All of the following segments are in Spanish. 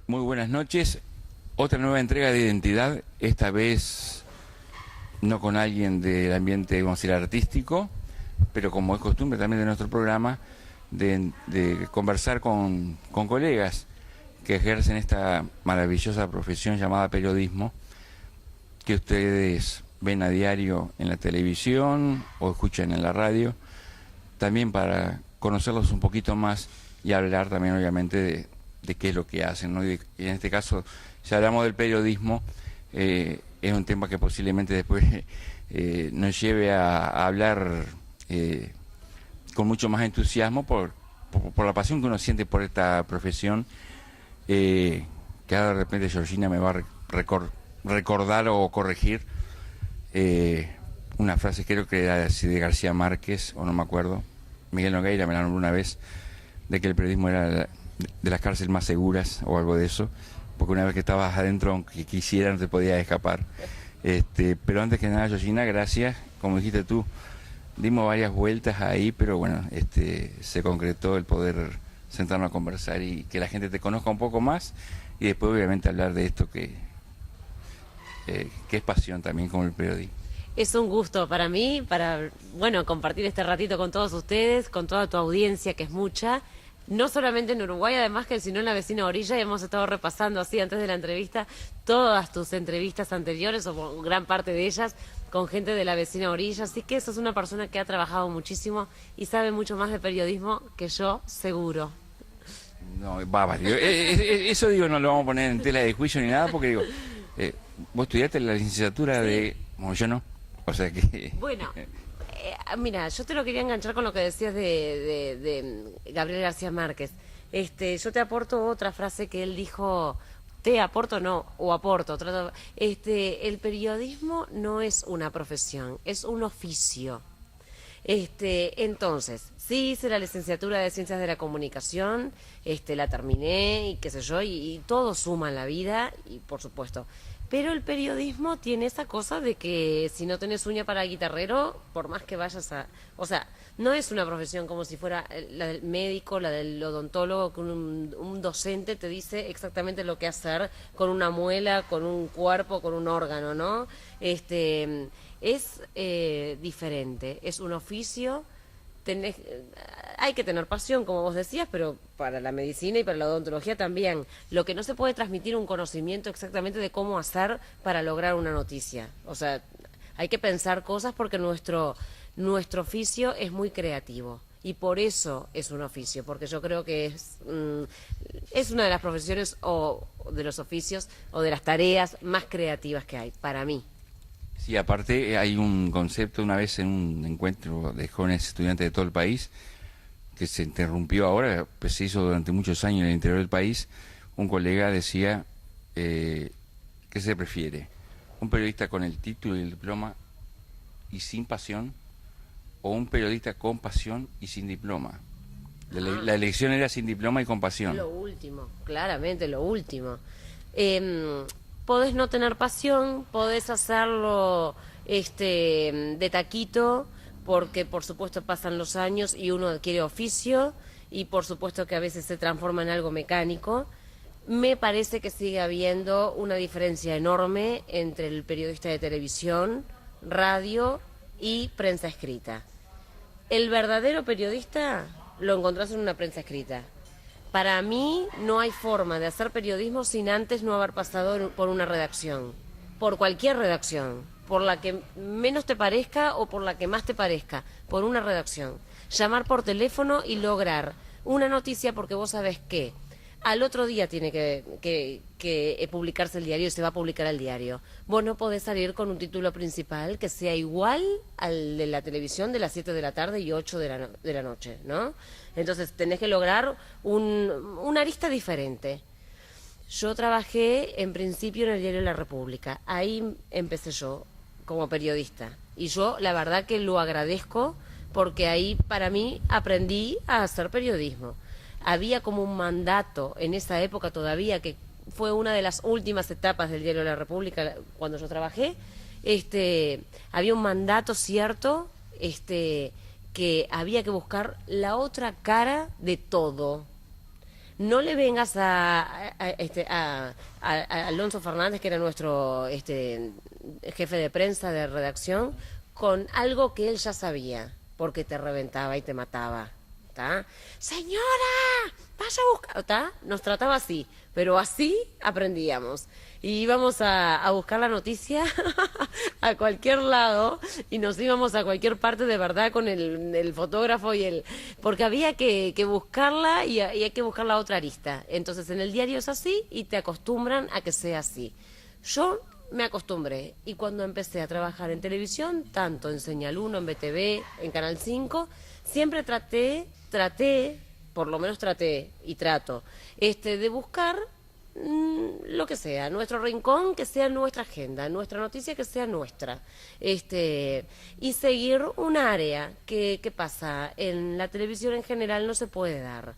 Muy buenas noches. Otra nueva entrega de Identidad, esta vez no con alguien del ambiente, vamos a decir, artístico, pero como es costumbre también de nuestro programa, de conversar con colegas que ejercen esta maravillosa profesión llamada periodismo, que ustedes ven a diario en la televisión o escuchan en la radio, también para conocerlos un poquito más y hablar también obviamente de qué es lo que hacen, ¿no? Y en este caso, si hablamos del periodismo, es un tema que posiblemente después nos lleve a hablar con mucho más entusiasmo por la pasión que uno siente por esta profesión, que ahora de repente Georgina me va a recordar o corregir una frase, creo que era así de García Márquez, o no me acuerdo, Miguel Nogueira me la nombró una vez, de que el periodismo era de las cárceles más seguras o algo de eso, porque una vez que estabas adentro, aunque quisieras, no te podías escapar. Pero antes que nada, Georgina, gracias. Como dijiste tú, dimos varias vueltas ahí, pero bueno, se concretó el poder sentarnos a conversar y que la gente te conozca un poco más, y después obviamente hablar de esto que es pasión también, como el periodismo. Es un gusto para mí, bueno, compartir este ratito con todos ustedes, con toda tu audiencia, que es mucha. No solamente en Uruguay, además que sino en la vecina orilla, y hemos estado repasando así antes de la entrevista todas tus entrevistas anteriores, o gran parte de ellas, con gente de la vecina orilla, así que sos una persona que ha trabajado muchísimo y sabe mucho más de periodismo que yo, seguro. No, eso digo, no lo vamos a poner en tela de juicio ni nada, porque digo, vos estudiaste la licenciatura de... Bueno, yo no, o sea que... Bueno... mira, yo te lo quería enganchar con lo que decías de Gabriel García Márquez. Yo te aporto otra frase que él dijo, te aporto no, o aporto. El periodismo no es una profesión, es un oficio. Entonces, sí hice la licenciatura de Ciencias de la Comunicación, la terminé y qué sé yo, y todo suma en la vida, y por supuesto. Pero el periodismo tiene esa cosa de que si no tenés uña para guitarrero, por más que vayas a... O sea, no es una profesión como si fuera la del médico, la del odontólogo, que un docente te dice exactamente lo que hacer con una muela, con un cuerpo, con un órgano, ¿no? Es diferente, es un oficio. Hay que tener pasión, como vos decías, pero para la medicina y para la odontología también. Lo que no se puede transmitir un conocimiento exactamente de cómo hacer para lograr una noticia. O sea, hay que pensar cosas porque nuestro oficio es muy creativo. Y por eso es un oficio, porque yo creo que es una de las profesiones o de los oficios o de las tareas más creativas que hay, para mí. Sí, aparte hay un concepto, una vez en un encuentro de jóvenes estudiantes de todo el país, que se interrumpió ahora, pues se hizo durante muchos años en el interior del país. Un colega decía, ¿qué se prefiere? ¿Un periodista con el título y el diploma y sin pasión, o un periodista con pasión y sin diploma? La elección era sin diploma y con pasión. Lo último, claramente lo último. Podés no tener pasión, podés hacerlo de taquito, porque por supuesto pasan los años y uno adquiere oficio, y por supuesto que a veces se transforma en algo mecánico. Me parece que sigue habiendo una diferencia enorme entre el periodista de televisión, radio y prensa escrita. El verdadero periodista lo encontrás en una prensa escrita. Para mí no hay forma de hacer periodismo sin antes no haber pasado por una redacción, por cualquier redacción, por la que menos te parezca o por la que más te parezca, por una redacción. Llamar por teléfono y lograr una noticia porque vos sabés que al otro día tiene que publicarse el diario y se va a publicar el diario. Vos no podés salir con un título principal que sea igual al de la televisión de las 7 de la tarde y 8 de la noche, ¿no? Entonces tenés que lograr una arista diferente. Yo trabajé en principio en el diario La República. Ahí empecé yo como periodista. Y yo la verdad que lo agradezco porque ahí para mí aprendí a hacer periodismo. Había como un mandato en esa época todavía, que fue una de las últimas etapas del diario La República cuando yo trabajé. Había un mandato cierto, que había que buscar la otra cara de todo. no le vengas a Alonso Fernández, que era nuestro jefe de prensa de redacción, con algo que él ya sabía, porque te reventaba y te mataba. ¿Tá? Señora, vaya a buscar, ¿tá? Nos trataba así, pero así aprendíamos. Y íbamos a buscar la noticia a cualquier lado y nos íbamos a cualquier parte de verdad con el fotógrafo porque había que buscarla y hay que buscar la otra arista. Entonces en el diario es así y te acostumbran a que sea así. Yo me acostumbré y cuando empecé a trabajar en televisión, tanto en Señal 1, en BTV, en Canal 5, siempre traté, por lo menos traté y trato, de buscar lo que sea, nuestro rincón, que sea nuestra agenda, nuestra noticia que sea nuestra, y seguir un área que pasa en la televisión en general no se puede dar.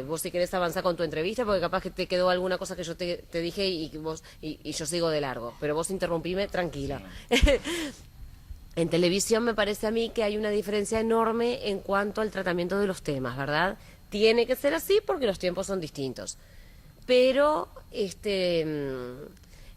Vos si querés avanzar con tu entrevista, porque capaz que te quedó alguna cosa que yo te dije y yo sigo de largo, pero vos interrumpime tranquila. Sí. En televisión me parece a mí que hay una diferencia enorme en cuanto al tratamiento de los temas, ¿verdad? Tiene que ser así porque los tiempos son distintos. Pero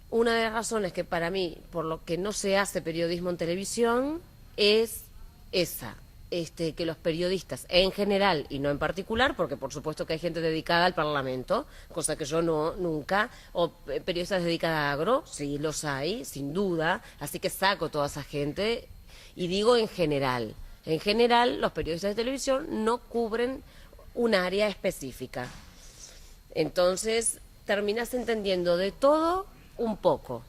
una de las razones que para mí, por lo que no se hace periodismo en televisión, es esa. Que los periodistas en general y no en particular, porque por supuesto que hay gente dedicada al Parlamento, cosa que yo nunca, o periodistas dedicados a agro, sí los hay, sin duda, así que saco toda esa gente y digo en general. En general, los periodistas de televisión no cubren un área específica. Entonces, terminas entendiendo de todo un poco.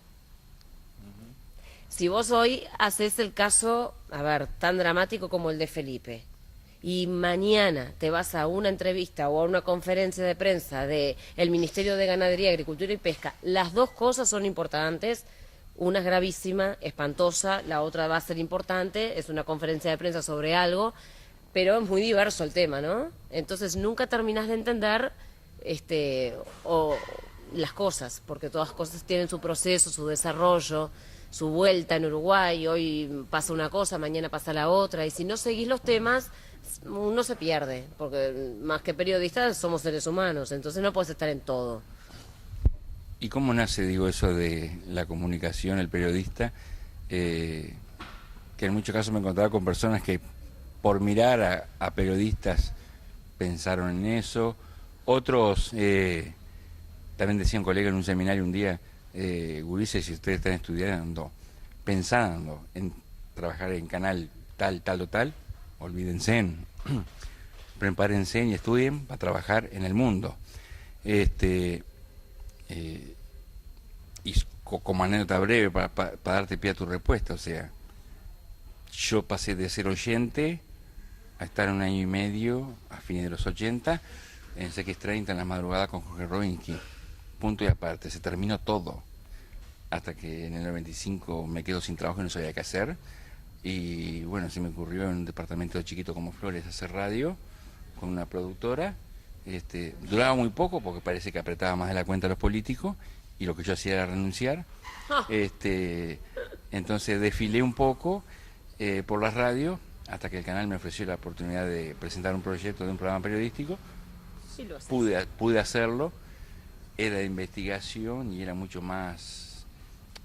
Si vos hoy haces el caso, tan dramático como el de Felipe, y mañana te vas a una entrevista o a una conferencia de prensa del Ministerio de Ganadería, Agricultura y Pesca, las dos cosas son importantes, una es gravísima, espantosa, la otra va a ser importante, es una conferencia de prensa sobre algo, pero es muy diverso el tema, ¿no? Entonces nunca terminás de entender o las cosas, porque todas las cosas tienen su proceso, su desarrollo, su vuelta en Uruguay, hoy pasa una cosa, mañana pasa la otra, y si no seguís los temas, uno se pierde, porque más que periodistas somos seres humanos, entonces no puedes estar en todo. ¿Y cómo nace, digo, eso de la comunicación, el periodista? Que en muchos casos me encontraba con personas que por mirar a periodistas pensaron en eso, otros también decían colega en un seminario un día, gurises, si ustedes están estudiando, pensando en trabajar en canal tal o tal, olvídense, prepárense y estudien para trabajar en el mundo. Y como anécdota breve para darte pie a tu respuesta, o sea, yo pasé de ser oyente a estar 1 año y medio a fines de los 80 en CX30 en la madrugada con Jorge Robinsky, punto y aparte, se terminó todo. Hasta que en el 95 me quedo sin trabajo y no sabía qué hacer. Y bueno, se me ocurrió en un departamento chiquito como Flores hacer radio con una productora. Duraba muy poco porque parece que apretaba más de la cuenta a los políticos y lo que yo hacía era renunciar. Entonces desfilé un poco por la radio hasta que el canal me ofreció la oportunidad de presentar un proyecto de un programa periodístico. Sí, lo haces. Pude hacerlo. Era de investigación y era mucho más...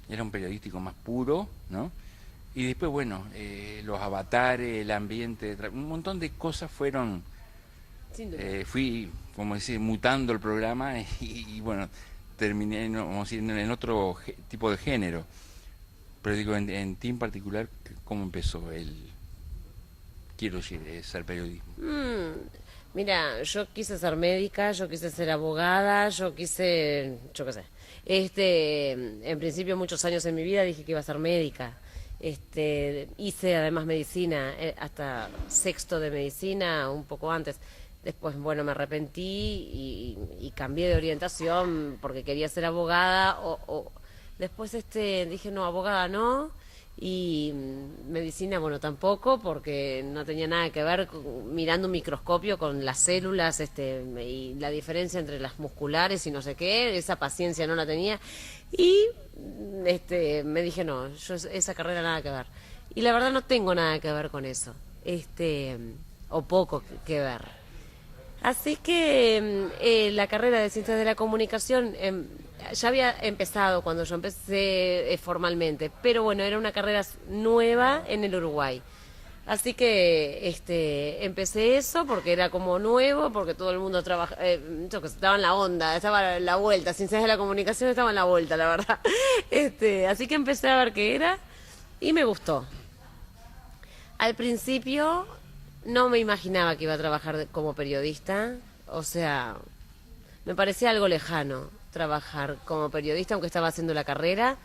Era un periodístico más puro, ¿no? Y después, bueno, los avatares, el ambiente, un montón de cosas fueron... fui, como decir, mutando el programa y bueno, terminé vamos a decir, en otro tipo de género. Pero digo, en ti en particular, ¿cómo empezó quiero decir, ser periodismo? Mira, yo quise ser médica, yo quise ser abogada, yo qué sé. En principio, muchos años en mi vida dije que iba a ser médica. Hice además medicina, hasta sexto de medicina, un poco antes. Después, bueno, me arrepentí y cambié de orientación porque quería ser abogada. Después dije, no, abogada no. Y medicina, bueno, tampoco, porque no tenía nada que ver mirando un microscopio con las células y la diferencia entre las musculares y no sé qué, esa paciencia no la tenía. Y me dije, no, yo esa carrera nada que ver. Y la verdad no tengo nada que ver con eso, o poco que ver. Así que la carrera de Ciencias de la Comunicación ya había empezado cuando yo empecé formalmente, pero bueno, era una carrera nueva en el Uruguay. Así que empecé eso porque era como nuevo, porque todo el mundo trabaja, yo que sé, estaba en la onda, estaba en la vuelta, Ciencias de la Comunicación estaba en la vuelta, la verdad. Así que empecé a ver qué era y me gustó. Al principio no me imaginaba que iba a trabajar como periodista, o sea, me parecía algo lejano trabajar como periodista, aunque estaba haciendo la carrera,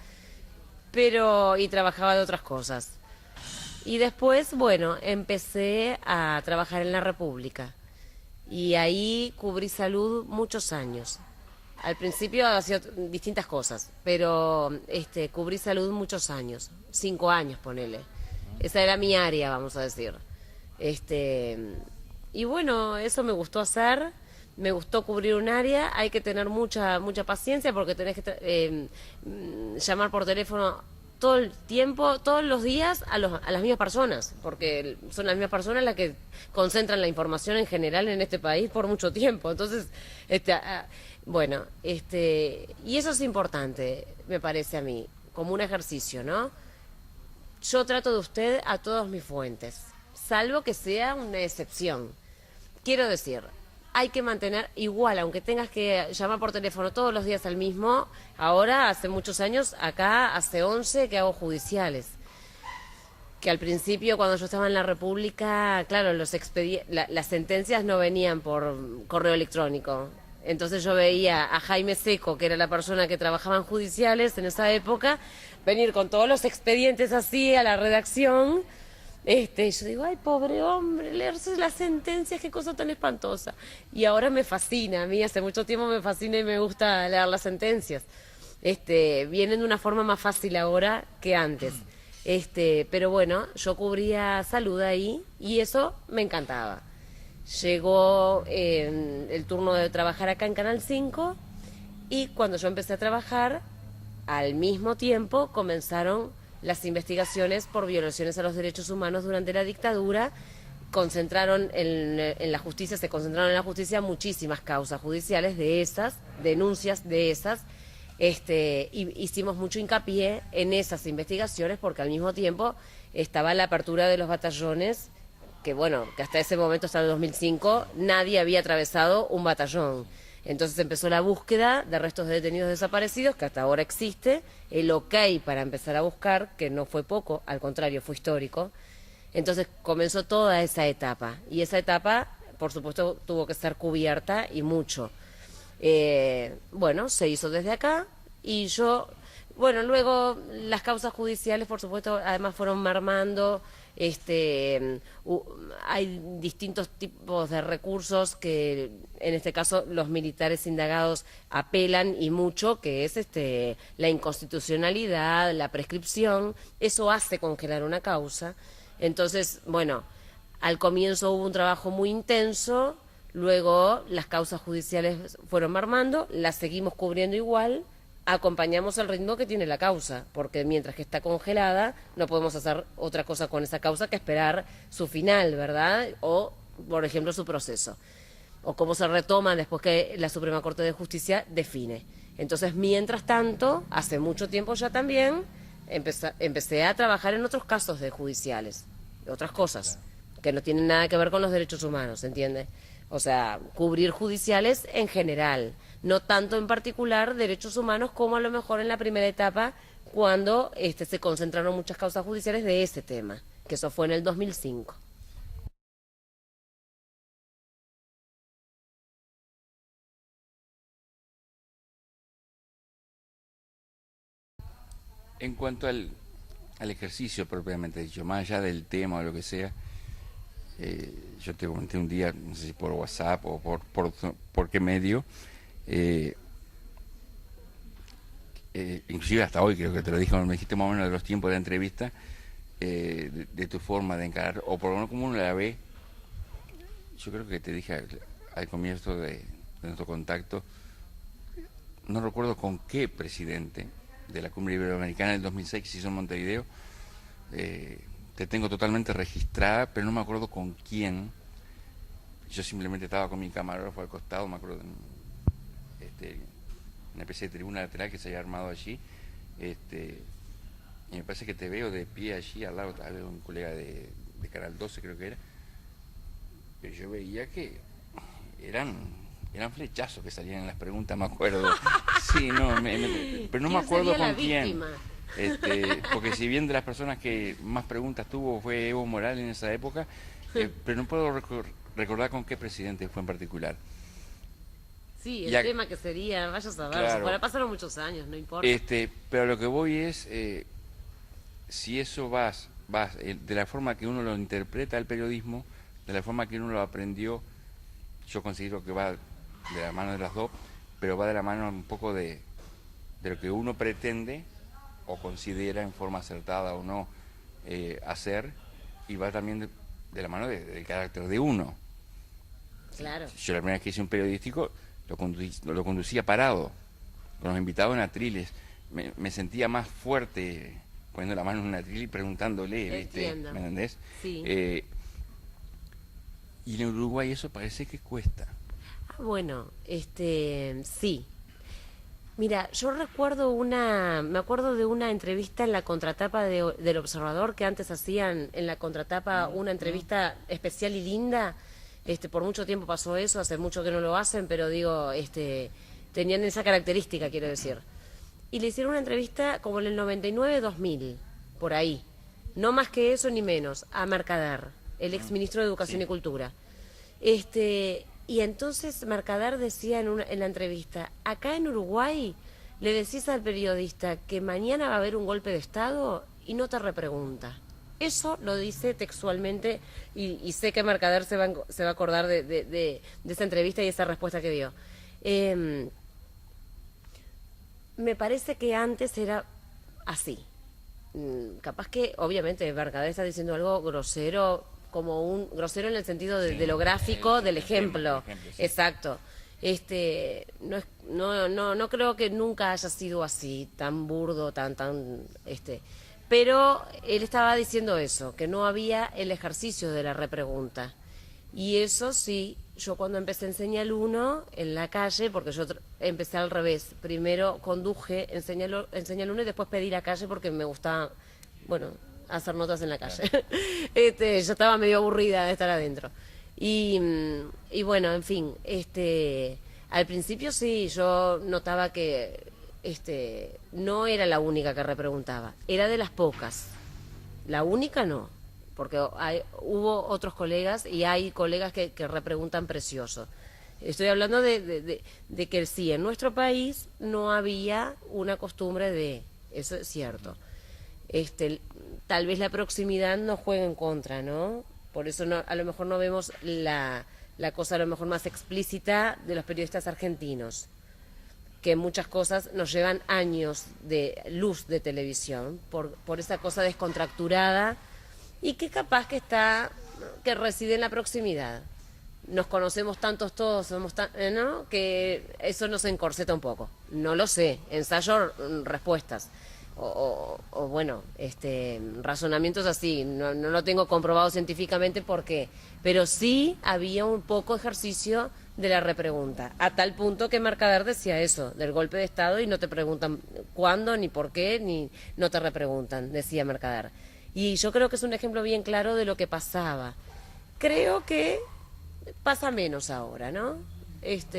y trabajaba de otras cosas. Y después, bueno, empecé a trabajar en la República y ahí cubrí salud muchos años. Al principio hacía distintas cosas, pero cubrí salud muchos años, 5 años, ponele. Esa era mi área, vamos a decir. Y bueno, eso me gustó hacer, me gustó cubrir un área. Hay que tener mucha paciencia porque tenés que llamar por teléfono todo el tiempo, todos los días a las mismas personas, porque son las mismas personas las que concentran la información en general en este país por mucho tiempo. Entonces, bueno, y eso es importante, me parece a mí, como un ejercicio, ¿no? Yo trato de usted a todas mis fuentes, salvo que sea una excepción. Quiero decir, hay que mantener igual, aunque tengas que llamar por teléfono todos los días al mismo. Ahora, hace muchos años, acá hace 11 que hago judiciales. Que al principio, cuando yo estaba en la República, claro, las sentencias no venían por correo electrónico. Entonces yo veía a Jaime Seco, que era la persona que trabajaba en judiciales en esa época, venir con todos los expedientes así a la redacción. Y yo digo, ay, pobre hombre, leerse las sentencias, qué cosa tan espantosa. Y ahora me fascina, a mí hace mucho tiempo me fascina y me gusta leer las sentencias. Vienen de una forma más fácil ahora que antes. Pero bueno, yo cubría salud ahí y eso me encantaba. Llegó el turno de trabajar acá en Canal 5 y cuando yo empecé a trabajar, al mismo tiempo comenzaron las investigaciones por violaciones a los derechos humanos durante la dictadura. Se concentraron en la justicia muchísimas causas judiciales de esas, denuncias de esas. Y hicimos mucho hincapié en esas investigaciones porque al mismo tiempo estaba la apertura de los batallones, que bueno, que hasta ese momento, hasta el 2005, nadie había atravesado un batallón. Entonces empezó la búsqueda de restos de detenidos desaparecidos, que hasta ahora existe, el ok para empezar a buscar, que no fue poco, al contrario, fue histórico. Entonces comenzó toda esa etapa, y esa etapa, por supuesto, tuvo que ser cubierta y mucho. Bueno, se hizo desde acá, y bueno, luego las causas judiciales, por supuesto, además fueron mermando. Hay distintos tipos de recursos que en este caso los militares indagados apelan y mucho, que es la inconstitucionalidad, la prescripción. Eso hace congelar una causa. Entonces, bueno, al comienzo hubo un trabajo muy intenso, luego las causas judiciales fueron mermando, las seguimos cubriendo igual. Acompañamos el ritmo que tiene la causa, porque mientras que está congelada no podemos hacer otra cosa con esa causa que esperar su final, ¿verdad? O, por ejemplo, su proceso. O cómo se retoma después que la Suprema Corte de Justicia define. Entonces, mientras tanto, hace mucho tiempo ya también, empecé a trabajar en otros casos de judiciales, otras cosas, que no tienen nada que ver con los derechos humanos, ¿entiende? O sea, cubrir judiciales en general, no tanto en particular derechos humanos como a lo mejor en la primera etapa cuando se concentraron muchas causas judiciales de ese tema, que eso fue en el 2005. En cuanto al ejercicio propiamente dicho, más allá del tema o lo que sea, yo te comenté un día, no sé si por WhatsApp o por qué medio, inclusive hasta hoy creo que te lo dije, me dijiste más o menos de los tiempos de la entrevista, de tu forma de encarar, o por lo menos como uno la ve. Yo creo que te dije al comienzo de nuestro contacto, no recuerdo con qué presidente de la Cumbre Iberoamericana del 2006 que se hizo en Montevideo, te tengo totalmente registrada, pero no me acuerdo con quién, yo simplemente estaba con mi camarógrafo al costado, me acuerdo, una especie de tribuna lateral que se había armado allí, y me parece que te veo de pie allí al lado, tal vez un colega de Canal 12 creo que era, pero yo veía que eran flechazos que salían en las preguntas, me acuerdo. Sí, no, pero no me acuerdo con quién. Porque si bien de las personas que más preguntas tuvo fue Evo Morales en esa época, pero no puedo recordar con qué presidente fue en particular. Sí, el tema que sería, vaya a saber, claro, pasaron muchos años, no importa. Pero lo que voy es, si eso vas de la forma que uno lo interpreta el periodismo, de la forma que uno lo aprendió, yo considero que va de la mano de las dos, pero va de la mano un poco de lo que uno pretende o considera en forma acertada o no hacer, y va también de la mano del carácter de uno. Claro. Yo la primera vez que hice un periodístico lo conducía parado, con los invitados en atriles. Me sentía más fuerte poniendo la mano en un atril y preguntándole, ¿viste? ¿Me entendés? Sí. Y en Uruguay eso parece que cuesta. Bueno, sí. Mira, yo me acuerdo de una entrevista en la contratapa del Observador, que antes hacían en la contratapa una entrevista especial y linda. Por mucho tiempo pasó eso, hace mucho que no lo hacen, pero digo, tenían esa característica, quiero decir. Y le hicieron una entrevista como en el 99-2000, por ahí. No más que eso ni menos, a Mercader, el exministro de Educación y Cultura. Y entonces Mercader decía en la entrevista, acá en Uruguay le decís al periodista que mañana va a haber un golpe de Estado y no te repregunta. Eso lo dice textualmente, y sé que Mercader se va a acordar de esa entrevista y esa respuesta que dio. Me parece que antes era así. Capaz que, obviamente, Mercader está diciendo algo grosero, grosero en el sentido de lo gráfico, del ejemplo. Sí. Exacto. No creo que nunca haya sido así, tan burdo, pero él estaba diciendo eso, que no había el ejercicio de la repregunta. Y eso sí, yo cuando empecé en Señal 1 en la calle, porque yo empecé al revés, primero conduje en Señal 1 y después pedí la calle porque me gustaba, hacer notas en la calle. Claro. Yo estaba medio aburrida de estar adentro. Y bueno, en fin, al principio sí, yo notaba que no era la única que repreguntaba, era de las pocas. La única no, porque hubo otros colegas y hay colegas que repreguntan precioso. Estoy hablando de que sí, en nuestro país no había una costumbre de, eso es cierto. Tal vez la proximidad nos juega en contra, ¿no? Por eso a lo mejor no vemos la cosa a lo mejor más explícita de los periodistas argentinos, que muchas cosas nos llevan años de luz de televisión por esa cosa descontracturada y que capaz que reside en la proximidad. Nos conocemos tantos todos, somos ¿no? Que eso nos encorseta un poco. No lo sé, ensayo respuestas. Razonamientos así, no lo tengo comprobado científicamente pero sí había un poco ejercicio de la repregunta, a tal punto que Mercader decía eso, del golpe de Estado, y no te preguntan cuándo, ni por qué, ni no te repreguntan, decía Mercader. Y yo creo que es un ejemplo bien claro de lo que pasaba. Creo que pasa menos ahora, ¿no?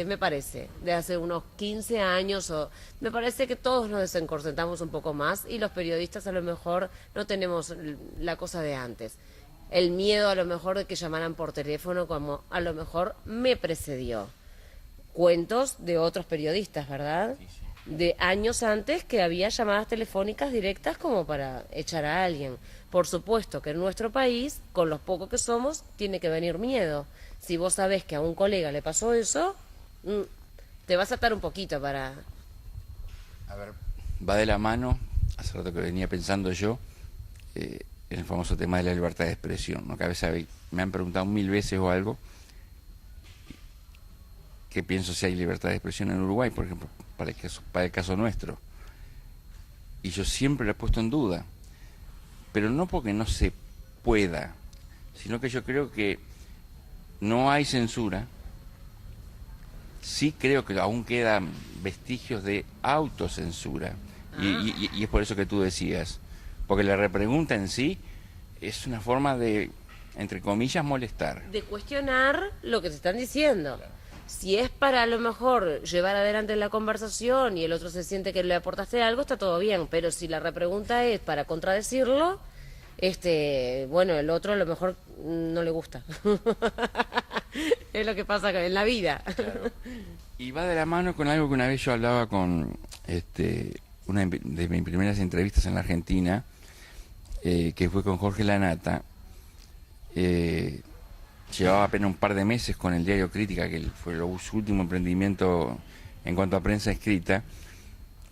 Me parece, de hace unos 15 años, me parece que todos nos desencorsetamos un poco más y los periodistas a lo mejor no tenemos la cosa de antes. El miedo a lo mejor de que llamaran por teléfono, como a lo mejor me precedió. Cuentos de otros periodistas, ¿verdad? Sí, sí. De años antes que había llamadas telefónicas directas como para echar a alguien. Por supuesto que en nuestro país, con los pocos que somos, tiene que venir miedo. Si vos sabés que a un colega le pasó eso, te vas a atar un poquito para... A ver, va de la mano, hace rato que venía pensando yo, en el famoso tema de la libertad de expresión, ¿no? Que a veces me han preguntado 1000 veces o algo, ¿qué pienso si hay libertad de expresión en Uruguay, por ejemplo, para el caso nuestro? Y yo siempre lo he puesto en duda, pero no porque no se pueda, sino que yo creo que no hay censura. Sí creo que aún quedan vestigios de autocensura. Y es por eso que tú decías. Porque la repregunta en sí es una forma de, entre comillas, molestar. De cuestionar lo que te están diciendo. Si es para a lo mejor llevar adelante la conversación y el otro se siente que le aportaste algo, está todo bien. Pero si la repregunta es para contradecirlo, bueno, el otro a lo mejor no le gusta. Es lo que pasa en la vida. Claro. Y va de la mano con algo que una vez yo hablaba con una de mis primeras entrevistas en la Argentina, que fue con Jorge Lanata. Llevaba apenas un par de meses con el diario Crítica, que fue su último emprendimiento en cuanto a prensa escrita,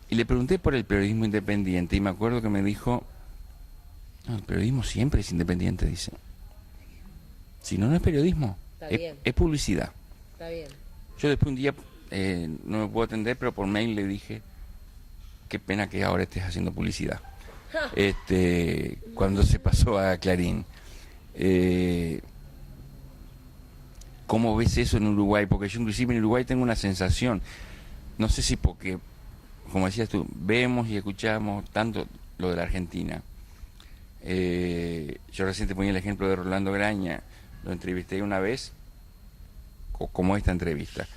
y le pregunté por el periodismo independiente, y me acuerdo que me dijo: no, el periodismo siempre es independiente, dice. Si no, no es periodismo, es publicidad. Está bien. Yo después un día, no me puedo atender, pero por mail le dije: qué pena que ahora estés haciendo publicidad. Cuando se pasó a Clarín. ¿Cómo ves eso en Uruguay? Porque yo inclusive en Uruguay tengo una sensación, no sé si porque, como decías tú, vemos y escuchamos tanto lo de la Argentina. Yo recién te ponía el ejemplo de Rolando Graña, lo entrevisté una vez, como esta entrevista.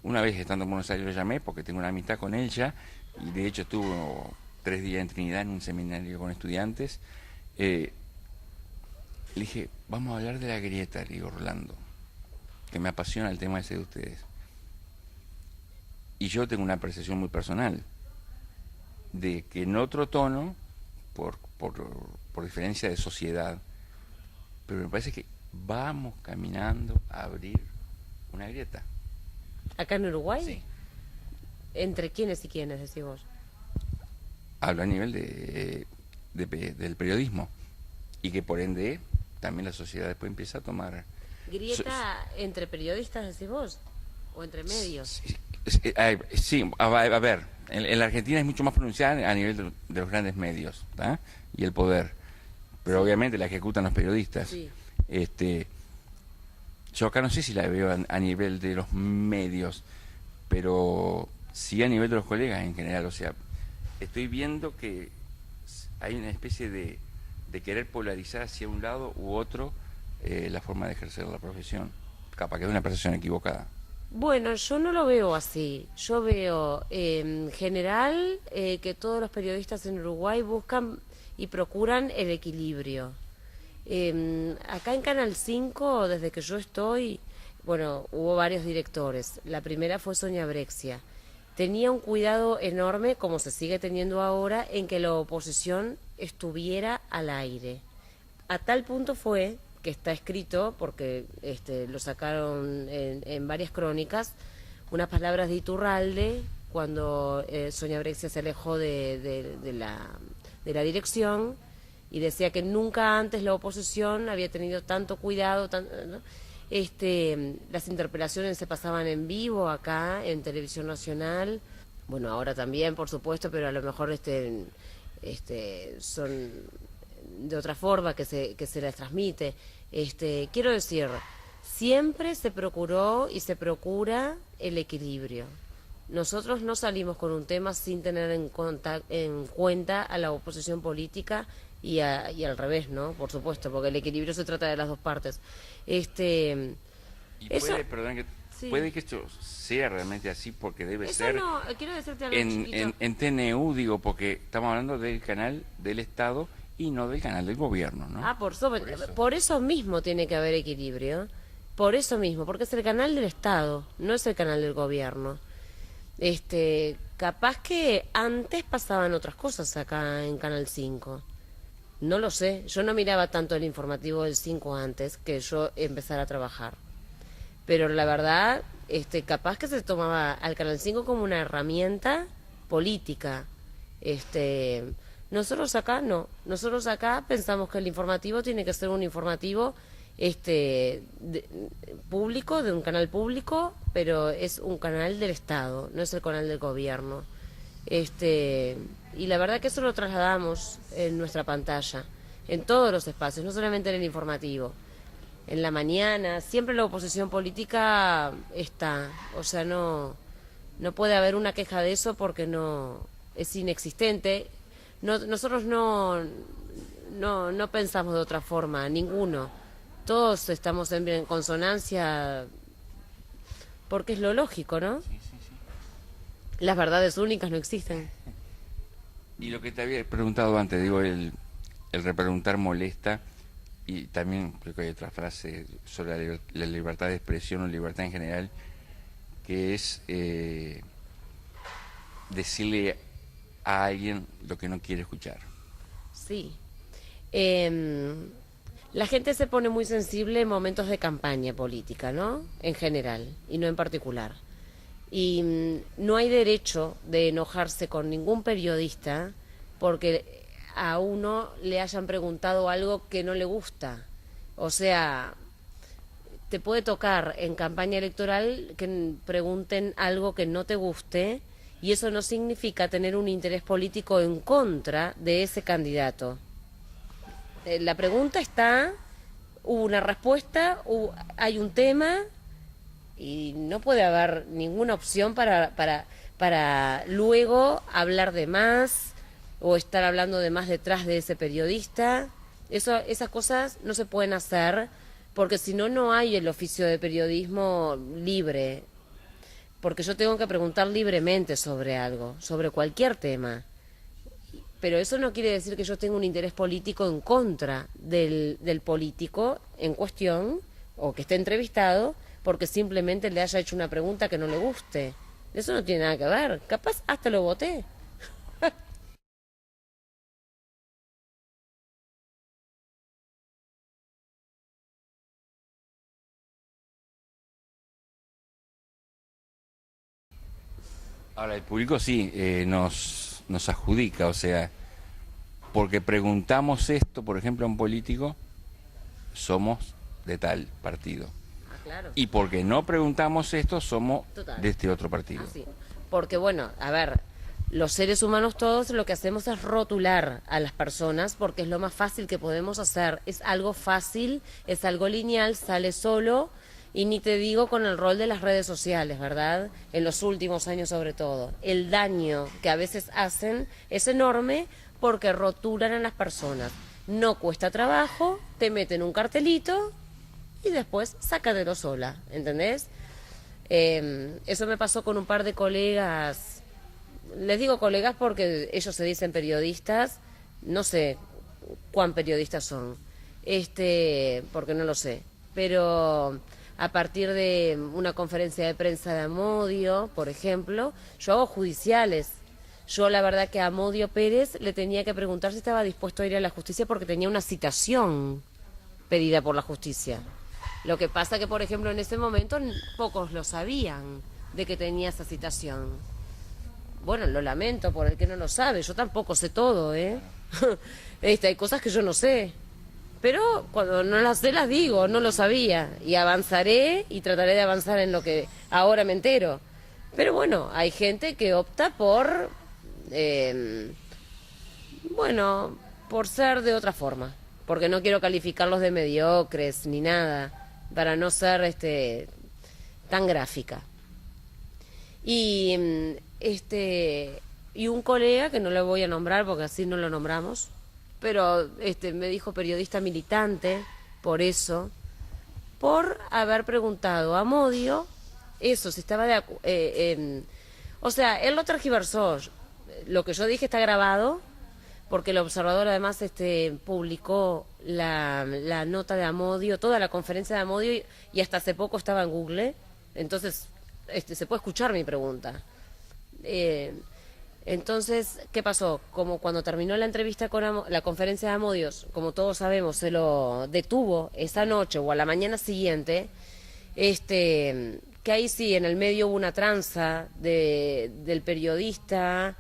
Una vez estando en Buenos Aires lo llamé porque tengo una amistad con él ya, y de hecho estuvo 3 días en Trinidad en un seminario con estudiantes. Le dije: vamos a hablar de la grieta, le digo, Rolando, que me apasiona el tema ese de ustedes. Y yo tengo una percepción muy personal de que en otro tono, por diferencia de sociedad, pero me parece que vamos caminando a abrir una grieta. ¿Acá en Uruguay? Sí. ¿Entre quiénes y quiénes, decís vos? Hablo a nivel del periodismo, y que por ende también la sociedad después empieza a tomar... ¿Grieta entre periodistas, decís vos? ¿O entre medios? Sí, a ver, en la Argentina es mucho más pronunciada a nivel de los grandes medios, ¿tá? Y el poder, pero obviamente la ejecutan los periodistas. Sí. Yo acá no sé si la veo a nivel de los medios, pero sí a nivel de los colegas en general. O sea, estoy viendo que hay una especie de querer polarizar hacia un lado u otro la forma de ejercer la profesión. Capaz que es una percepción equivocada. Bueno, yo no lo veo así. Yo veo en general que todos los periodistas en Uruguay buscan y procuran el equilibrio. Acá en Canal 5, desde que yo estoy, bueno, hubo varios directores. La primera fue Sonia Brexia. Tenía un cuidado enorme, como se sigue teniendo ahora, en que la oposición estuviera al aire. A tal punto fue que está escrito, porque lo sacaron en varias crónicas, unas palabras de Iturralde cuando Sonia Brexia se alejó de la dirección, y decía que nunca antes la oposición había tenido tanto cuidado, ¿no? Las interpelaciones se pasaban en vivo acá en Televisión Nacional, bueno, ahora también, por supuesto, pero a lo mejor son de otra forma que se les transmite. Quiero decir, siempre se procuró y se procura el equilibrio. Nosotros no salimos con un tema sin tener en cuenta a la oposición política y al revés, ¿no? Por supuesto, porque el equilibrio se trata de las dos partes. Y eso, puede que esto sea realmente así, porque debe eso ser no, quiero decirte algo chiquito. en TNU, digo, porque estamos hablando del canal del Estado y no del canal del gobierno, ¿no? Por eso mismo tiene que haber equilibrio, por eso mismo, porque es el canal del Estado, no es el canal del gobierno. Capaz que antes pasaban otras cosas acá en Canal 5. No lo sé, yo no miraba tanto el informativo del 5 antes que yo empezara a trabajar. Pero la verdad, capaz que se tomaba al Canal 5 como una herramienta política. Nosotros acá no, nosotros acá pensamos que el informativo tiene que ser un informativo público, de un canal público, pero es un canal del Estado, no es el canal del gobierno. Y la verdad que eso lo trasladamos en nuestra pantalla, en todos los espacios, no solamente en el informativo. en la mañana, siempre la oposición política está, o sea, no puede haber una queja de eso porque no es inexistente. Nosotros no pensamos de otra forma, ninguno. Todos estamos en consonancia porque es lo lógico, ¿no? Sí, sí, sí. Las verdades únicas no existen. Y lo que te había preguntado antes, digo, el repreguntar molesta, y también creo que hay otra frase sobre la libertad de expresión o libertad en general, que es decirle a alguien lo que no quiere escuchar. Sí. La gente se pone muy sensible en momentos de campaña política, ¿no? En general, y no en particular. Y no hay derecho de enojarse con ningún periodista porque a uno le hayan preguntado algo que no le gusta. O sea, te puede tocar en campaña electoral que pregunten algo que no te guste y eso no significa tener un interés político en contra de ese candidato. La pregunta está, hubo una respuesta, hay un tema y no puede haber ninguna opción para luego hablar de más o estar hablando de más detrás de ese periodista. Esas cosas no se pueden hacer porque si no, no hay el oficio de periodismo libre. Porque yo tengo que preguntar libremente sobre algo, sobre cualquier tema. Pero eso no quiere decir que yo tenga un interés político en contra del político en cuestión o que esté entrevistado porque simplemente le haya hecho una pregunta que no le guste. Eso no tiene nada que ver. Capaz hasta lo voté. Ahora, el público sí nos adjudica, o sea, porque preguntamos esto, por ejemplo, a un político, somos de tal partido. Ah, claro. Y porque no preguntamos esto, somos Total. de este otro partido. Ah, sí. Porque bueno, a ver, los seres humanos todos lo que hacemos es rotular a las personas porque es lo más fácil que podemos hacer. Es algo fácil, es algo lineal, sale solo y ni te digo con el rol de las redes sociales, ¿verdad? En los últimos años sobre todo. El daño que a veces hacen es enorme porque rotulan a las personas. No cuesta trabajo, te meten un cartelito y después sácatelo sola, ¿entendés? Eso me pasó con un par de colegas, les digo colegas porque ellos se dicen periodistas, no sé cuán periodistas son, porque no lo sé, pero a partir de una conferencia de prensa de Amodio, por ejemplo, yo hago judiciales. Yo la verdad que a Amodio Pérez le tenía que preguntar si estaba dispuesto a ir a la justicia porque tenía una citación pedida por la justicia. Lo que pasa que, por ejemplo, en ese momento pocos lo sabían de que tenía esa citación. Bueno, lo lamento por el que no lo sabe. Yo tampoco sé todo, ¿eh? Hay cosas que yo no sé. Pero cuando no las sé, las digo, no lo sabía. Y avanzaré y trataré de avanzar en lo que ahora me entero. Pero bueno, hay gente que opta por, bueno, por ser de otra forma. Porque no quiero calificarlos de mediocres ni nada. Para no ser tan gráfica. Y y un colega que no le voy a nombrar porque así no lo nombramos, pero me dijo periodista militante por eso, por haber preguntado a Amodio eso, si estaba o sea, él lo tergiversó. Lo que yo dije está grabado porque el Observador además publicó la nota de Amodio, toda la conferencia de Amodio y hasta hace poco estaba en Google, entonces se puede escuchar mi pregunta. Entonces, ¿qué pasó? Como cuando terminó la entrevista con la conferencia de Amodio, como todos sabemos, se lo detuvo esa noche o a la mañana siguiente, que ahí sí, en el medio hubo una tranza del periodista,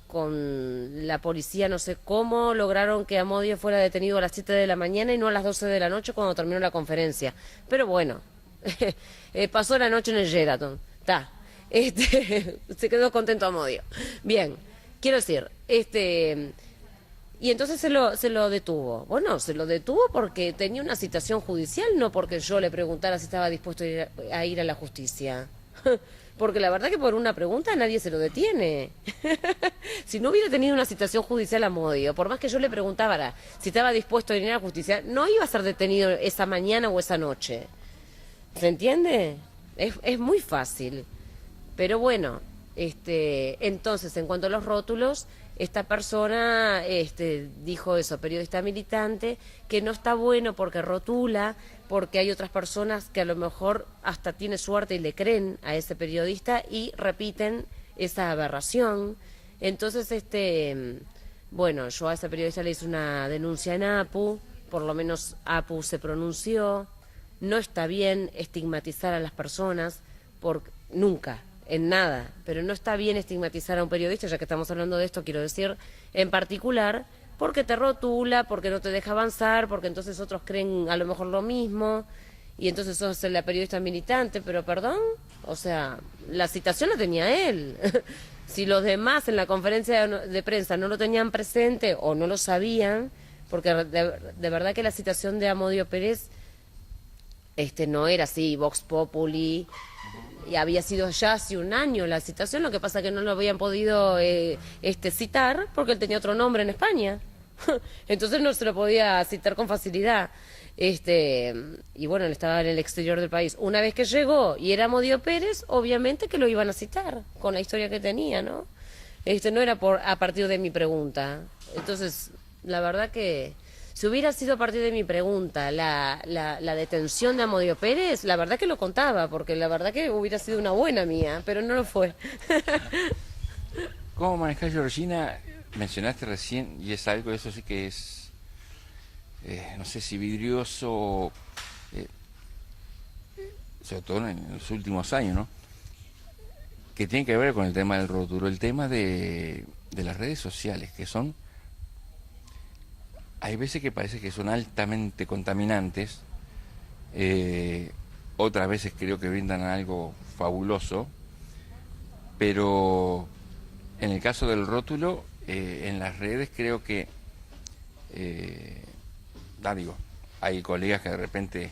con la policía, no sé cómo lograron que Amodio fuera detenido a las 7 de la mañana y no a las 12 de la noche cuando terminó la conferencia. Pero bueno, pasó la noche en el Sheraton. Está. Se quedó contento Amodio. Bien, quiero decir, Y entonces se lo detuvo. Bueno, se lo detuvo porque tenía una citación judicial, no porque yo le preguntara si estaba dispuesto a ir a la justicia. Porque la verdad que por una pregunta nadie se lo detiene. Si no hubiera tenido una citación judicial a Modio, por más que yo le preguntara si estaba dispuesto a ir a la justicia, no iba a ser detenido esa mañana o esa noche. ¿Se entiende? Es muy fácil. Pero bueno, entonces, en cuanto a los rótulos, esta persona dijo eso, periodista militante, que no está bueno porque rotula, porque hay otras personas que a lo mejor hasta tiene suerte y le creen a ese periodista y repiten esa aberración. Entonces, bueno, yo a ese periodista le hice una denuncia en APU, por lo menos APU se pronunció. No está bien estigmatizar a las personas, nunca, en nada, pero no está bien estigmatizar a un periodista, ya que estamos hablando de esto, quiero decir, en particular, porque te rotula, porque no te deja avanzar, porque entonces otros creen a lo mejor lo mismo, y entonces sos la periodista militante, pero perdón, o sea, la citación la tenía él. Si los demás en la conferencia de prensa no lo tenían presente o no lo sabían, porque de verdad que la citación de Amodio Pérez no era así, Vox Populi, y había sido ya hace un año la citación, lo que pasa que no lo habían podido citar porque él tenía otro nombre en España. Entonces no se lo podía citar con facilidad. Y bueno, él estaba en el exterior del país. Una vez que llegó y era Amodio Pérez, obviamente que lo iban a citar con la historia que tenía, ¿no? No era a partir de mi pregunta. Entonces, la verdad que si hubiera sido a partir de mi pregunta la detención de Amodio Pérez, la verdad que lo contaba, porque la verdad que hubiera sido una buena mía, pero no lo fue. ¿Cómo manejás, Georgina? Mencionaste recién, y es algo, eso sí que es, no sé si vidrioso, sobre todo en los últimos años, ¿no? Que tiene que ver con el tema del rótulo, el tema de las redes sociales, que son... Hay veces que parece que son altamente contaminantes, otras veces creo que brindan algo fabuloso, pero en el caso del rótulo, en las redes creo que, hay colegas que de repente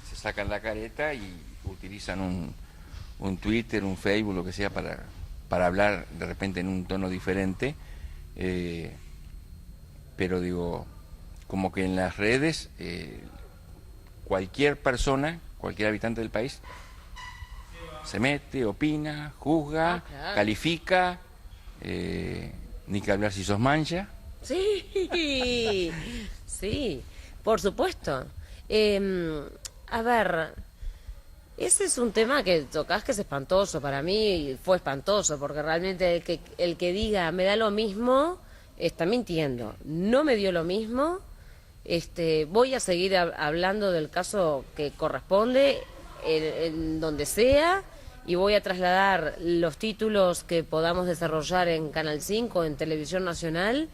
se sacan la careta y utilizan un Twitter, un Facebook, lo que sea, para hablar de repente en un tono diferente, pero digo, como que en las redes cualquier persona, cualquier habitante del país se mete, opina, juzga, claro, califica, ni que hablar si sos mancha. Sí, sí, por supuesto. A ver, ese es un tema que tocas que es espantoso. Para mí fue espantoso, porque realmente el que diga me da lo mismo está mintiendo. No me dio lo mismo. Voy a seguir hablando del caso que corresponde en donde sea, y voy a trasladar los títulos que podamos desarrollar en Canal 5, en Televisión Nacional,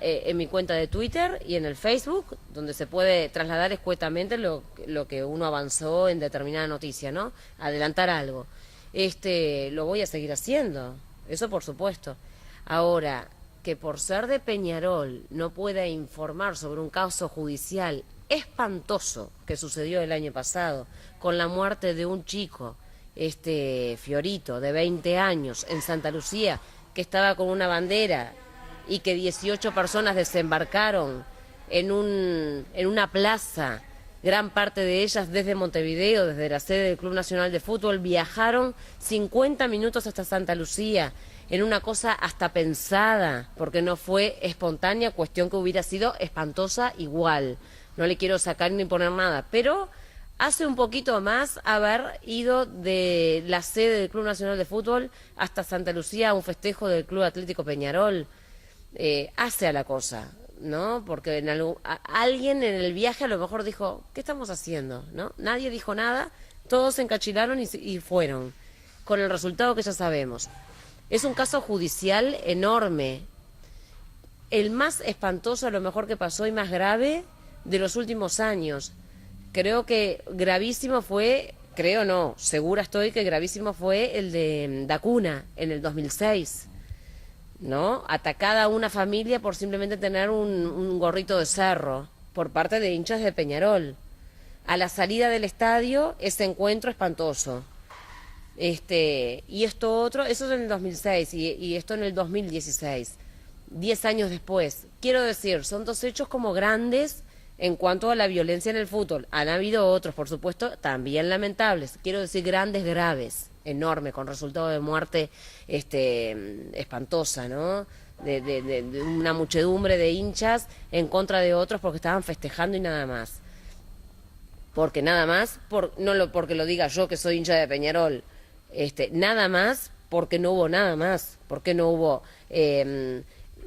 en mi cuenta de Twitter y en el Facebook, donde se puede trasladar escuetamente lo que uno avanzó en determinada noticia, ¿no? Adelantar algo. Lo voy a seguir haciendo, eso por supuesto. Ahora, que por ser de Peñarol no pueda informar sobre un caso judicial espantoso que sucedió el año pasado, con la muerte de un chico, Fiorito, de 20 años, en Santa Lucía, que estaba con una bandera y que 18 personas desembarcaron en una plaza, gran parte de ellas desde Montevideo, desde la sede del Club Nacional de Fútbol, viajaron 50 minutos hasta Santa Lucía, en una cosa hasta pensada, porque no fue espontánea, cuestión que hubiera sido espantosa igual. No le quiero sacar ni poner nada, pero hace un poquito más haber ido de la sede del Club Nacional de Fútbol hasta Santa Lucía a un festejo del Club Atlético Peñarol. Hace a la cosa, ¿no? Porque alguien en el viaje a lo mejor dijo, ¿qué estamos haciendo? ¿No? Nadie dijo nada, todos se encachilaron y fueron, con el resultado que ya sabemos. Es un caso judicial enorme, el más espantoso a lo mejor que pasó y más grave de los últimos años. Creo que gravísimo fue, segura estoy que gravísimo fue el de Dacuna en el 2006. ¿no? Atacada a una familia por simplemente tener un gorrito de cerro por parte de hinchas de Peñarol. A la salida del estadio, ese encuentro espantoso. Y esto otro, eso es en el 2006 y esto en el 2016, 10 años después. Quiero decir, son dos hechos como grandes en cuanto a la violencia en el fútbol. Han habido otros, por supuesto, también lamentables. Quiero decir, grandes, graves, enormes, con resultado de muerte espantosa, ¿no? De una muchedumbre de hinchas en contra de otros porque estaban festejando y nada más. Porque nada más, porque lo diga yo que soy hincha de Peñarol, nada más porque no hubo nada más, porque no hubo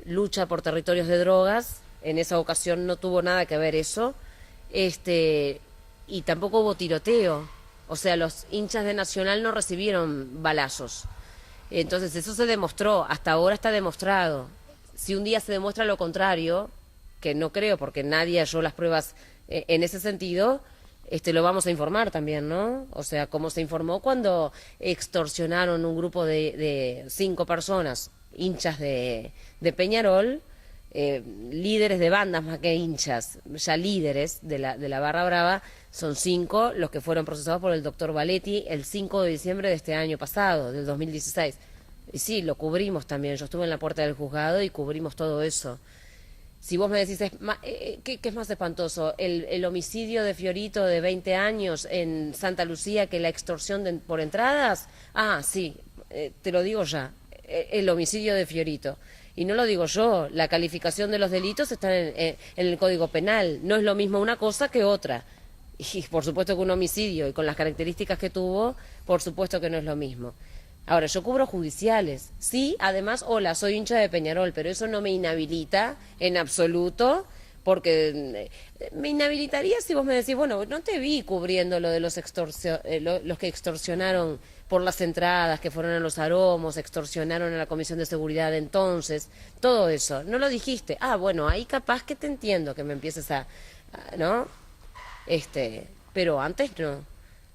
lucha por territorios de drogas, en esa ocasión no tuvo nada que ver eso, y tampoco hubo tiroteo, o sea, los hinchas de Nacional no recibieron balazos. Entonces eso se demostró, hasta ahora está demostrado. Si un día se demuestra lo contrario, que no creo porque nadie halló las pruebas en ese sentido, lo vamos a informar también, ¿no? O sea, como se informó cuando extorsionaron un grupo de 5 personas, hinchas de Peñarol, líderes de bandas más que hinchas, ya líderes de la Barra Brava, son 5 los que fueron procesados por el doctor Valetti el 5 de diciembre de este año pasado, del 2016. Y sí, lo cubrimos también, yo estuve en la puerta del juzgado y cubrimos todo eso. Si vos me decís, ¿qué es más espantoso? ¿El homicidio de Fiorito de 20 años en Santa Lucía que la extorsión por entradas? Ah, sí, te lo digo ya, el homicidio de Fiorito. Y no lo digo yo, la calificación de los delitos está en el Código Penal. No es lo mismo una cosa que otra. Y por supuesto que un homicidio, y con las características que tuvo, por supuesto que no es lo mismo. Ahora, yo cubro judiciales. Sí, además, hola, soy hincha de Peñarol, pero eso no me inhabilita en absoluto, porque me inhabilitaría si vos me decís, bueno, no te vi cubriendo lo de los que extorsionaron por las entradas, que fueron a los aromos, extorsionaron a la Comisión de Seguridad entonces, todo eso. No lo dijiste. Ah, bueno, ahí capaz que te entiendo que me empieces ¿no? Pero antes no,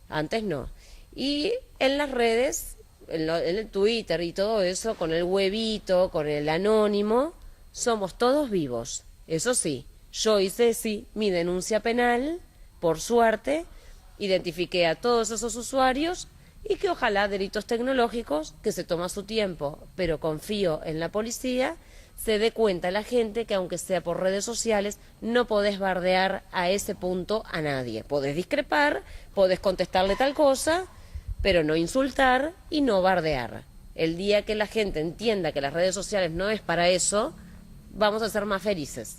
antes no. Y en las redes, en el Twitter y todo eso, con el huevito, con el anónimo, somos todos vivos. Eso sí, yo hice mi denuncia penal, por suerte, identifiqué a todos esos usuarios y que ojalá delitos tecnológicos, que se toma su tiempo, pero confío en la policía, se dé cuenta la gente que aunque sea por redes sociales, no podés bardear a ese punto a nadie. Podés discrepar, podés contestarle tal cosa, pero no insultar y no bardear. El día que la gente entienda que las redes sociales no es para eso, vamos a ser más felices.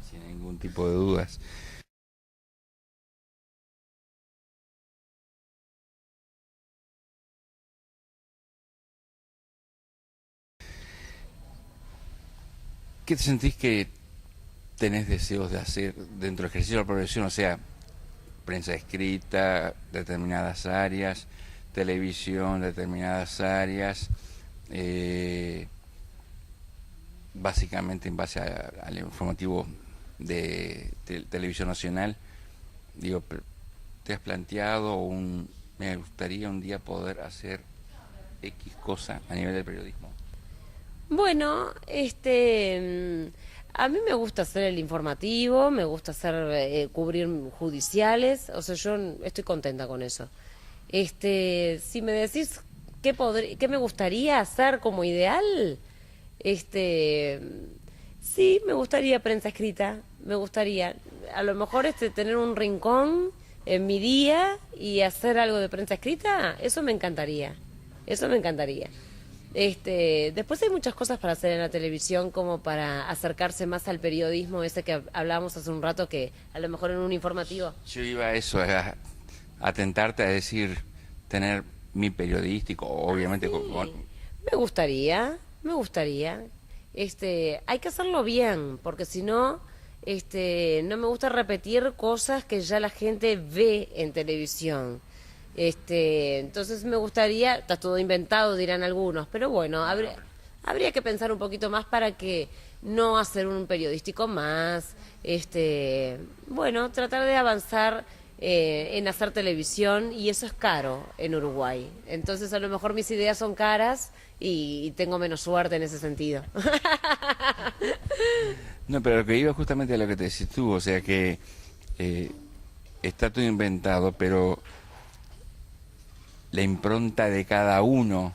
Sin ningún tipo de dudas. ¿Qué te sentís que tenés deseos de hacer dentro del ejercicio de la profesión? O sea, prensa escrita, determinadas áreas, televisión, determinadas áreas, básicamente en base al informativo de Televisión Nacional. Digo, ¿te has planteado me gustaría un día poder hacer X cosa a nivel del periodismo? Bueno, a mí me gusta hacer el informativo, me gusta hacer cubrir judiciales, o sea, yo estoy contenta con eso. Si me decís qué me gustaría hacer como ideal, sí, me gustaría prensa escrita, me gustaría, a lo mejor tener un rincón en mi día y hacer algo de prensa escrita, eso me encantaría, eso me encantaría. Después hay muchas cosas para hacer en la televisión como para acercarse más al periodismo ese que hablábamos hace un rato, que a lo mejor en un informativo. Yo iba a eso, a tentarte a decir, tener mi periodístico, obviamente. Sí, me gustaría, me gustaría. Hay que hacerlo bien, porque si no, no me gusta repetir cosas que ya la gente ve en televisión. Entonces me gustaría, está todo inventado, dirán algunos, pero bueno, habría que pensar un poquito más para que no hacer un periodístico más, bueno, tratar de avanzar en hacer televisión y eso es caro en Uruguay. Entonces a lo mejor mis ideas son caras y tengo menos suerte en ese sentido. No, pero lo que iba justamente a lo que te decís tú, o sea que está todo inventado, pero la impronta de cada uno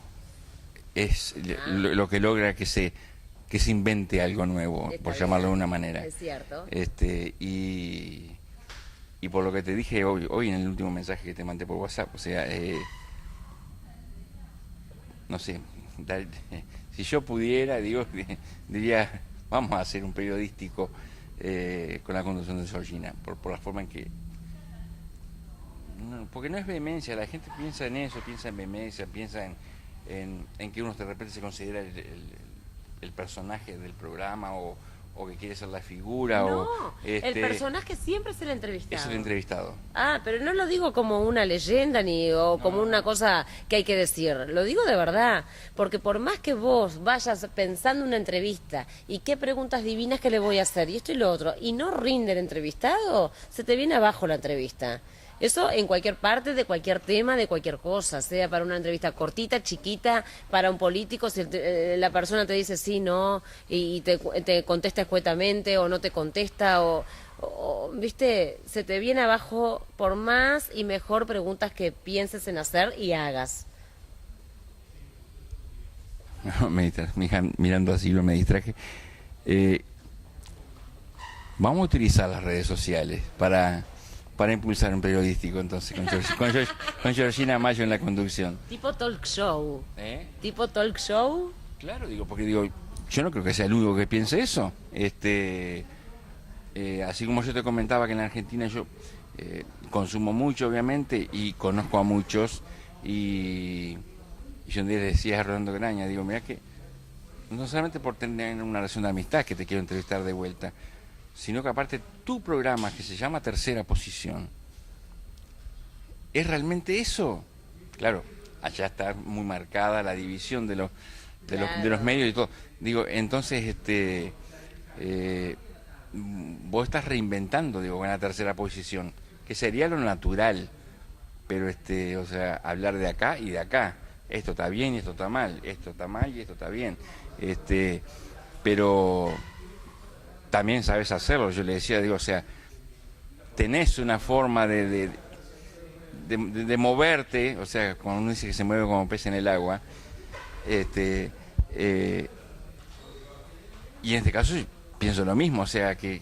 es lo que logra que se invente algo nuevo, Está por bien, llamarlo de una manera. es cierto. Y por lo que te dije hoy en el último mensaje que te mandé por WhatsApp, o sea, no sé, si yo pudiera, digo, diría, vamos a hacer un periodístico con la conducción de Georgina, por la forma en que... No, porque no es vehemencia, la gente piensa en eso, piensa en vehemencia, piensa en que uno de repente se considera el personaje del programa o que quiere ser la figura. No, o el personaje siempre es el entrevistado. Es el entrevistado. Ah, pero no lo digo como una leyenda o como una cosa que hay que decir. Lo digo de verdad, porque por más que vos vayas pensando una entrevista y qué preguntas divinas que le voy a hacer y esto y lo otro, y no rinde el entrevistado, se te viene abajo la entrevista. Eso en cualquier parte, de cualquier tema, de cualquier cosa, sea para una entrevista cortita, chiquita, para un político, si la persona te dice sí, no, y te contesta escuetamente o no te contesta, viste, se te viene abajo por más y mejor preguntas que pienses en hacer y hagas. No, mirando así me distraje. Vamos a utilizar las redes sociales para impulsar un periodístico, entonces, con Georgina Mayo en la conducción. Tipo talk show. Tipo talk show. Claro, porque yo no creo que sea el único que piense eso. Así como yo te comentaba que en la Argentina yo consumo mucho, obviamente, y conozco a muchos, y yo un día le decía a Rolando Graña, digo, mira que no solamente por tener una relación de amistad que te quiero entrevistar de vuelta, sino que aparte tu programa, que se llama Tercera Posición, ¿es realmente eso? Claro, allá está muy marcada la división de los medios y todo. Digo, entonces, vos estás reinventando, con la Tercera Posición, que sería lo natural, pero, o sea, hablar de acá y de acá. Esto está bien y esto está mal, esto está mal y esto está bien. Pero... también sabes hacerlo, yo le decía, o sea, tenés una forma de moverte, o sea, cuando uno dice que se mueve como pez en el agua, y en este caso pienso lo mismo, o sea, que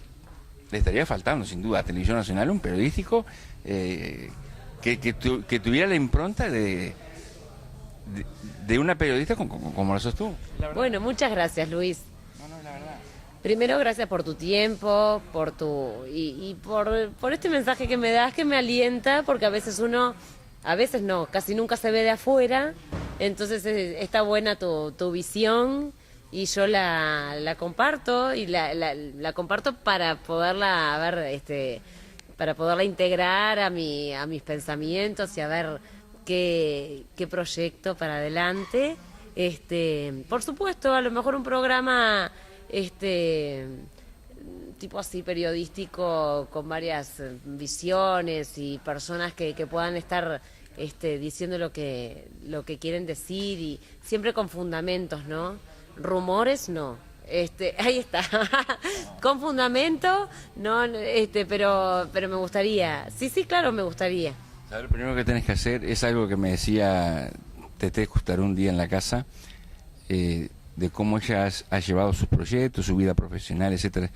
le estaría faltando sin duda a Televisión Nacional un periodístico que tuviera la impronta de una periodista como lo sos tú. Bueno, muchas gracias, Luis. Primero, gracias por tu tiempo, y por este mensaje que me das, que me alienta, porque a veces no, casi nunca se ve de afuera, entonces está buena tu visión y yo la comparto y la comparto para poderla para poderla integrar a mis pensamientos y a ver qué proyecto para adelante. Por supuesto, a lo mejor un programa tipo así periodístico con varias visiones y personas que puedan estar diciendo lo que quieren decir y siempre con fundamentos, ¿no? Rumores no. Ahí está. Con fundamento, no, pero me gustaría. Sí, claro, me gustaría. Lo primero que tenés que hacer es algo que me decía Tete Custarú un día en la casa, de cómo ella ha llevado sus proyectos, su vida profesional, etcétera.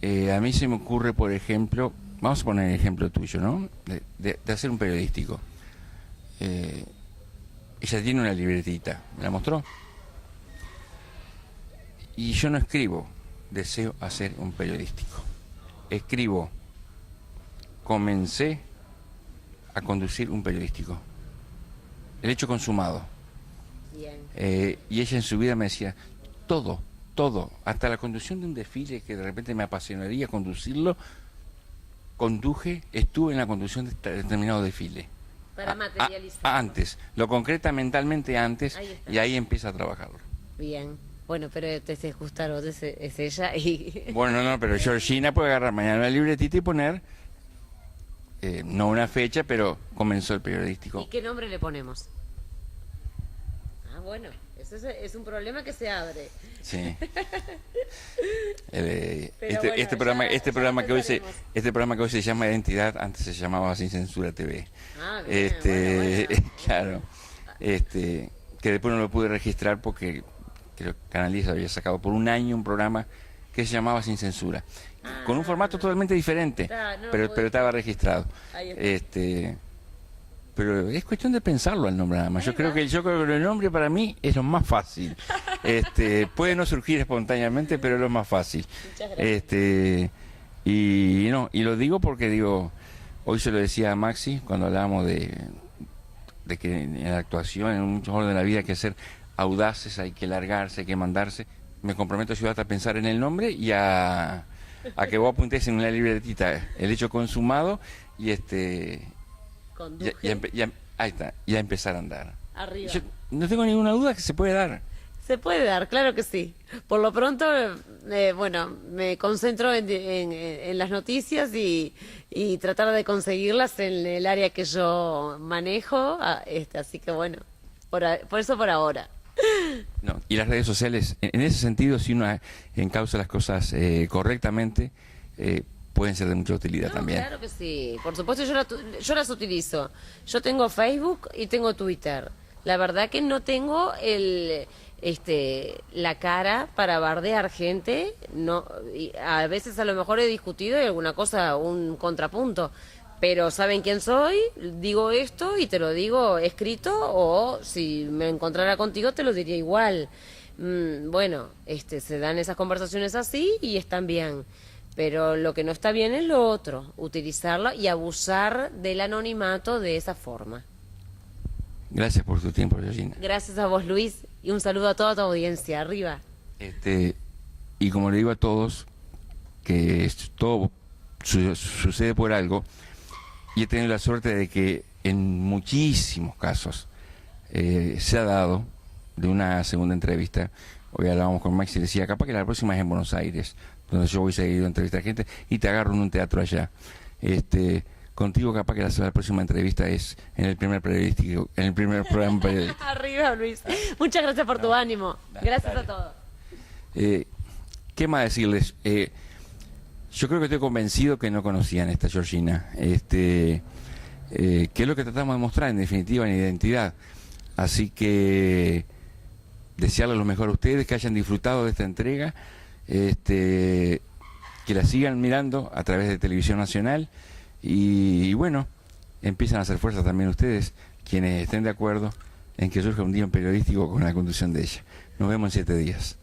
A mí se me ocurre, por ejemplo, vamos a poner el ejemplo tuyo, ¿no? De hacer un periodístico. Ella tiene una libretita, me la mostró. Y yo no escribo, deseo hacer un periodístico. Escribo, comencé a conducir un periodístico. El hecho consumado. Y ella en su vida me decía, todo, hasta la conducción de un desfile que de repente me apasionaría conducirlo, estuve en la conducción de determinado desfile. Para materializar. Antes, lo concreta mentalmente antes, y ahí empieza a trabajarlo. Bien. Bueno, pero te Gustavo es ella y... Bueno, no, pero Georgina puede agarrar mañana la libretita y poner no una fecha, pero comenzó el periodístico. ¿Y qué nombre le ponemos? Ah, bueno, eso es un problema que se abre. Sí. Bueno, este programa que hoy se llama Identidad, antes se llamaba Sin Censura TV. Ah, bien, bueno. Claro, que después no lo pude registrar porque creo que Canal 10 había sacado por un año un programa que se llamaba Sin Censura, con un formato totalmente diferente, pero estaba registrado. Pero es cuestión de pensarlo el nombre nada más. Yo creo que el nombre para mí es lo más fácil. Puede no surgir espontáneamente, pero es lo más fácil. Muchas gracias. Y lo digo porque hoy se lo decía a Maxi cuando hablábamos de que en la actuación, en muchos orden de la vida hay que ser audaces, hay que largarse, hay que mandarse. Me comprometo a ayudarte a pensar en el nombre y a que vos apuntes en una libretita el hecho consumado y ahí está, y a empezar a andar. Arriba. Yo no tengo ninguna duda que se puede dar. Se puede dar, claro que sí. Por lo pronto, bueno, me concentro en las noticias y tratar de conseguirlas en el área que yo manejo. Así que bueno, por eso por ahora. No, y las redes sociales, en ese sentido, si uno encausa las cosas correctamente, pueden ser de mucha utilidad también. Claro que sí, por supuesto yo las utilizo. Yo tengo Facebook y tengo Twitter. La verdad que no tengo la cara para bardear gente. No, y a veces a lo mejor he discutido y alguna cosa, un contrapunto. Pero saben quién soy, digo esto y te lo digo escrito, o si me encontrara contigo te lo diría igual. Bueno, se dan esas conversaciones así y están bien. Pero lo que no está bien es lo otro, utilizarlo y abusar del anonimato de esa forma. Gracias por tu tiempo, Georgina. Gracias a vos, Luis, y un saludo a toda tu audiencia. Arriba. Y como le digo a todos, que todo sucede por algo, y he tenido la suerte de que en muchísimos casos se ha dado de una segunda entrevista. Hoy hablábamos con Maxi y decía, capaz que la próxima es en Buenos Aires, donde yo voy seguido a entrevistar gente y te agarro en un teatro allá. Contigo capaz que la próxima entrevista es en el primer programa periodístico. Arriba, Luis. Muchas gracias por tu ánimo. Gracias a todos. ¿Qué más decirles? Yo creo que estoy convencido que no conocían esta Georgina, que es lo que tratamos de mostrar en definitiva en Identidad. Así que desearles lo mejor a ustedes, que hayan disfrutado de esta entrega, que la sigan mirando a través de Televisión Nacional y bueno, empiezan a hacer fuerza también ustedes, quienes estén de acuerdo en que surja un día periodístico con la conducción de ella. Nos vemos en 7 días.